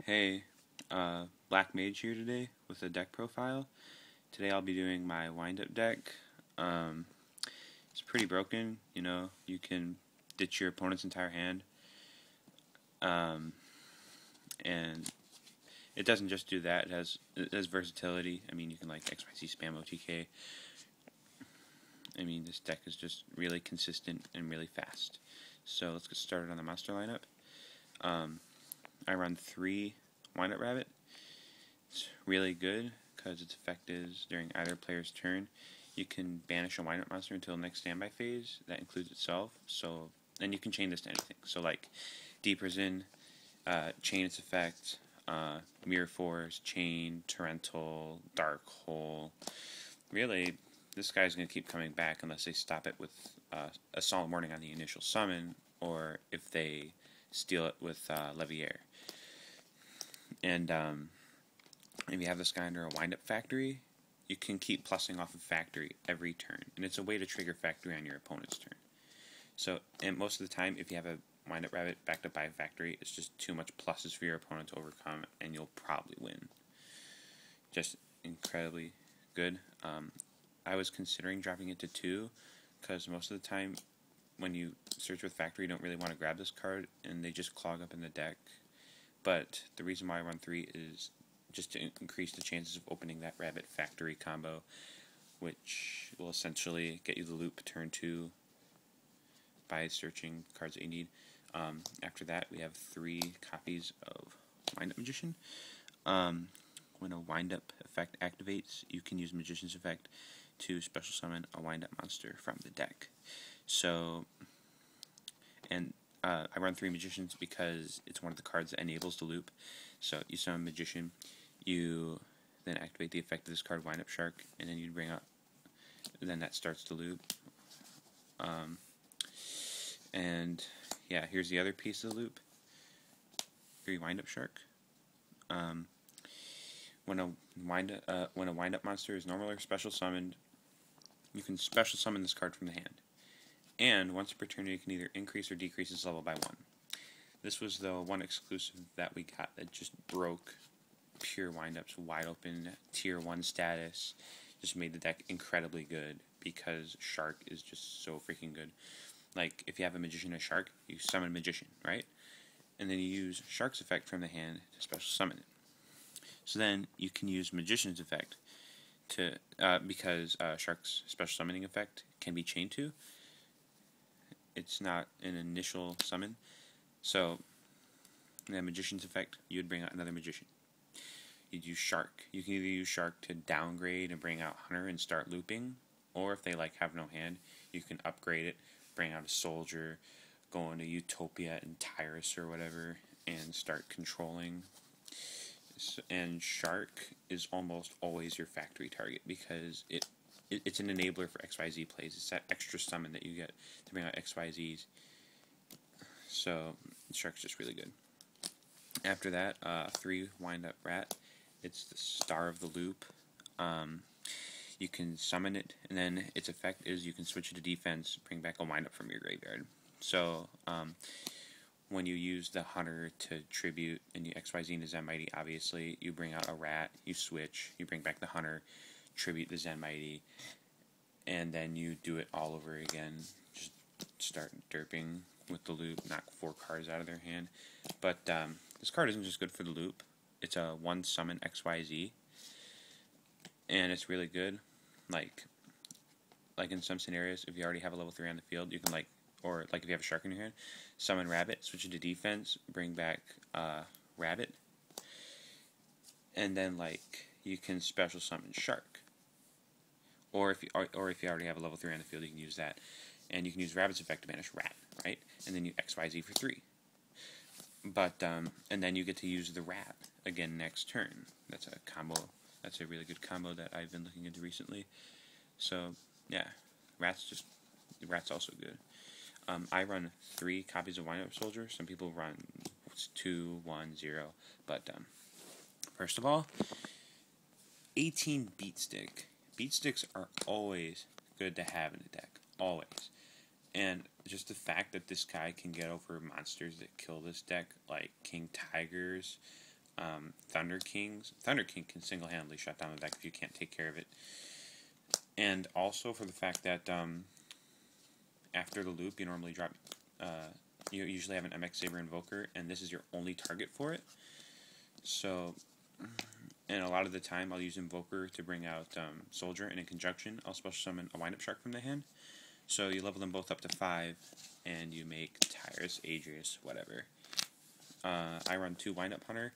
Hey, Black Mage here today with a deck profile. Today I'll be doing my wind-up deck. Um, it's pretty broken, you can ditch your opponent's entire hand. Um, and it doesn't just do that, it has versatility. I mean, you can like XYZ spam OTK. I mean, this deck is just really consistent and really fast. So let's get started on the monster lineup. I run 3 Wind-Up Rabbit. It's really good because its effect is during either player's turn, you can banish a wind-up monster until next standby phase. That includes itself. So, and you can chain this to anything. So, like Deep Prison, chain its effect, Mirror Force, Chain, Torrential, Dark Hole. Really, this guy's going to keep coming back unless they stop it with a Solemn Warning on the initial summon, or if they steal it with Leviair. And if you have this guy under a wind-up factory, you can keep plussing off of factory every turn, and it's a way to trigger factory on your opponent's turn. So, and most of the time, if you have a wind-up rabbit backed up by a factory, it's just too much pluses for your opponent to overcome, and you'll probably win. Just incredibly good. I was considering dropping it to 2, because most of the time, when you search with factory, you don't really want to grab this card, and they just clog up in the deck. But the reason why I run 3 is just to increase the chances of opening that rabbit factory combo, which will essentially get you the loop turn 2 by searching cards that you need. After that, we have 3 copies of Wind-Up Magician. When a Wind-Up effect activates, you can use Magician's effect to special summon a Wind-Up monster from the deck. So, and I run 3 Magicians because it's one of the cards that enables the loop. So you summon Magician, you then activate the effect of this card, Wind-Up Shark, and then you bring up, then that starts the loop. And yeah, here's the other piece of the loop for your Wind-Up Shark. When a wind-up monster is normal or special summoned, you can special summon this card from the hand. And once per turn, you can either increase or decrease its level by 1. This was the one exclusive that we got that just broke pure wind-ups wide open, tier 1 status. Just made the deck incredibly good because Shark is just so freaking good. Like, if you have a Magician and a Shark, you summon Magician, right? And then you use Shark's effect from the hand to special summon it. So then you can use Magician's effect to, because Shark's special summoning effect can be chained to. It's not an initial summon. So, the Magician's effect, you would bring out another Magician. You'd use Shark. You can either use Shark to downgrade and bring out Hunter and start looping, or if they have no hand, you can upgrade it, bring out a Soldier, go into Utopia and Tyrus or whatever, and start controlling. And Shark is almost always your factory target because it's an enabler for XYZ plays. It's that extra summon that you get to bring out XYZs. So, Shark's just really good. After that, 3 Wind-Up Rat. It's the star of the loop. You can summon it, and then its effect is you can switch it to defense, bring back a Wind-Up from your graveyard. So, when you use the Hunter to tribute, and you XYZ into Zen Mighty, obviously, you bring out a Rat, you switch, you bring back the Hunter, tribute the Zen Mighty, and then you do it all over again. Just start derping with the loop, knock 4 cards out of their hand. But this card isn't just good for the loop. It's a 1 summon XYZ, and it's really good. Like in some scenarios, if you already have a level 3 on the field, you can or if you have a Shark in your hand, summon Rabbit, switch it to defense, bring back Rabbit, and then you can special summon Shark. Or if you already have a level 3 on the field, you can use that, and you can use Rabbit's effect to banish Rat, right? And then you XYZ for 3. But and then you get to use the Rat again next turn. That's a combo. That's a really good combo that I've been looking into recently. So yeah, Rat's also good. I run 3 copies of Wind-Up Soldier. Some people run 2, 1, 0. But first of all, 18 Beat Stick. Beat Sticks are always good to have in the deck. Always. And just the fact that this guy can get over monsters that kill this deck, like King Tigers, Thunder Kings. Thunder King can single-handedly shut down the deck if you can't take care of it. And also for the fact that after the loop, you normally drop. You usually have an MX Saber Invoker, and this is your only target for it. So, and a lot of the time, I'll use Invoker to bring out Soldier, and in conjunction, I'll special summon a Wind-Up Shark from the hand. So you level them both up to 5, and you make Tyrus, Adrius, whatever. I run 2 Wind-Up Hunter,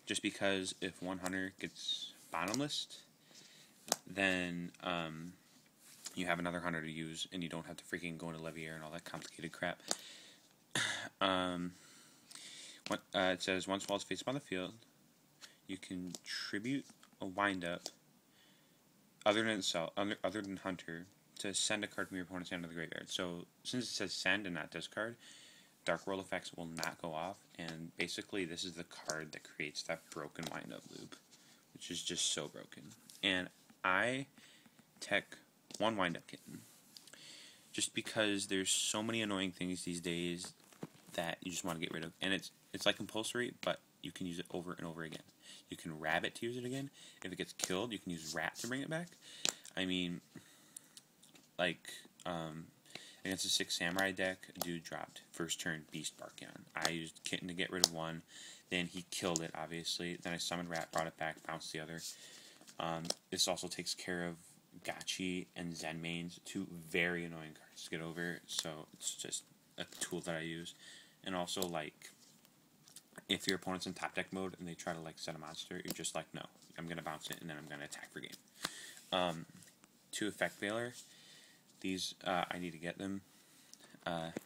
just because if one Hunter gets bottomless, then you have another Hunter to use, and you don't have to freaking go into Levier and all that complicated crap. It says, once Wall's face upon the field, you can tribute a wind-up other than Hunter to send a card from your opponent's hand to the graveyard. So, since it says send and not discard, Dark World effects will not go off, and basically this is the card that creates that broken wind-up loop, which is just so broken. And I tech 1 Wind-Up Kitten, just because there's so many annoying things these days that you just want to get rid of. And it's like compulsory, but you can use it over and over again. You can Rabbit to use it again. If it gets killed, you can use Rat to bring it back. I mean, like, against a 6 Samurai deck, a dude dropped first turn Beast Barkion. I used Kitten to get rid of one, then he killed it, obviously. Then I summoned Rat, brought it back, bounced the other. This also takes care of Gachi and Zenmaines, 2 very annoying cards to get over, so it's just a tool that I use. And also, like, if your opponent's in top deck mode and they try to, like, set a monster, you're just like, no, I'm going to bounce it and then I'm going to attack for game. 2 Effect Veiler. These, I need to get them.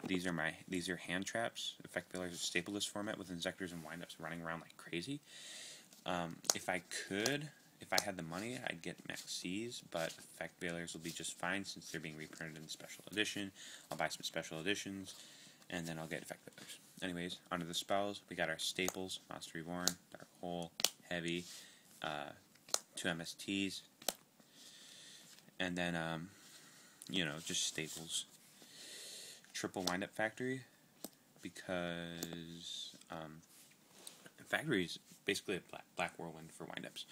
These are hand traps. Effect Veiler is a staple list format with Inzectors and Windups running around like crazy. If I had the money, I'd get Max C's, but Effect Veilers will be just fine since they're being reprinted in special edition. I'll buy some special editions, and then I'll get Effect Veilers. Anyways, onto the spells. We got our staples: Monster Reborn, Dark Hole, Heavy, 2 MSTs, and then, just staples. Triple Wind-Up Factory, because Factory is basically a black whirlwind for wind-ups.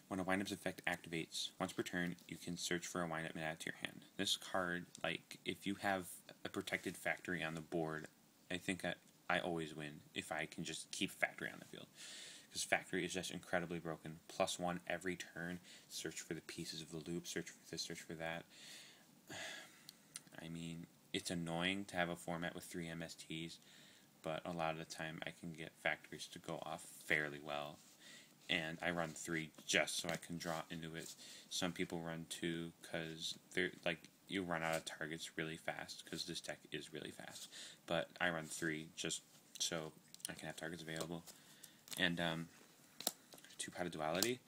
When a wind-up's effect activates, once per turn, you can search for a wind-up and add it to your hand. This card, like, if you have a protected Factory on the board, I think I always win if I can just keep Factory on the field. Because Factory is just incredibly broken. +1 every turn, search for the pieces of the loop, search for this, search for that. I mean, it's annoying to have a format with 3 MSTs, but a lot of the time I can get Factories to go off fairly well. And I run 3 just so I can draw into it. Some people run 2 because they're like, you run out of targets really fast because this deck is really fast. But I run 3 just so I can have targets available. And 2-Pot of Duality.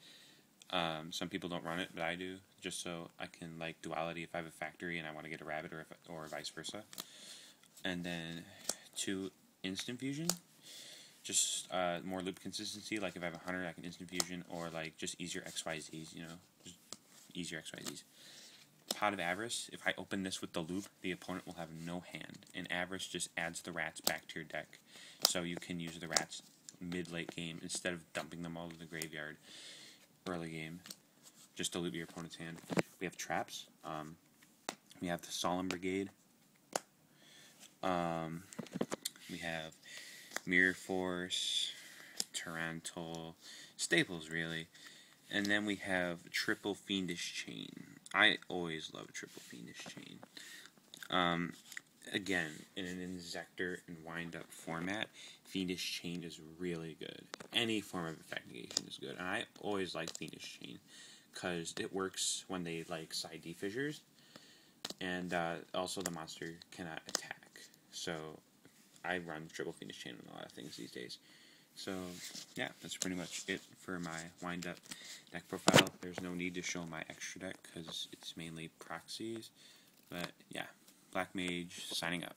Some people don't run it, but I do, just so I can, like, Duality if I have a Factory and I want to get a Rabbit, or vice versa. And then 2 Instant Fusion. Just more loop consistency, like if I have a Hunter, I can Instant Fusion, or, like, just easier XYZs, just easier XYZs. Pot of Avarice. If I open this with the loop, the opponent will have no hand, and Avarice just adds the rats back to your deck. So you can use the rats mid-late game instead of dumping them all to the graveyard early game, just to loot your opponent's hand. We have traps. We have the Solemn Brigade. We have Mirror Force, Tarantul, staples really. And then we have Triple Fiendish Chain. I always love Triple Fiendish Chain. Again, in an Inzector and Wind-Up format, Fiendish Chain is really good. Any form of effectigation is good. And I always like Fiendish Chain, because it works when they, like, side D fissures, and also the monster cannot attack. So I run Triple Fiendish Chain on a lot of things these days. So, yeah, that's pretty much it for my wind-up deck profile. There's no need to show my extra deck, because it's mainly proxies. But, yeah, Black Mage signing up.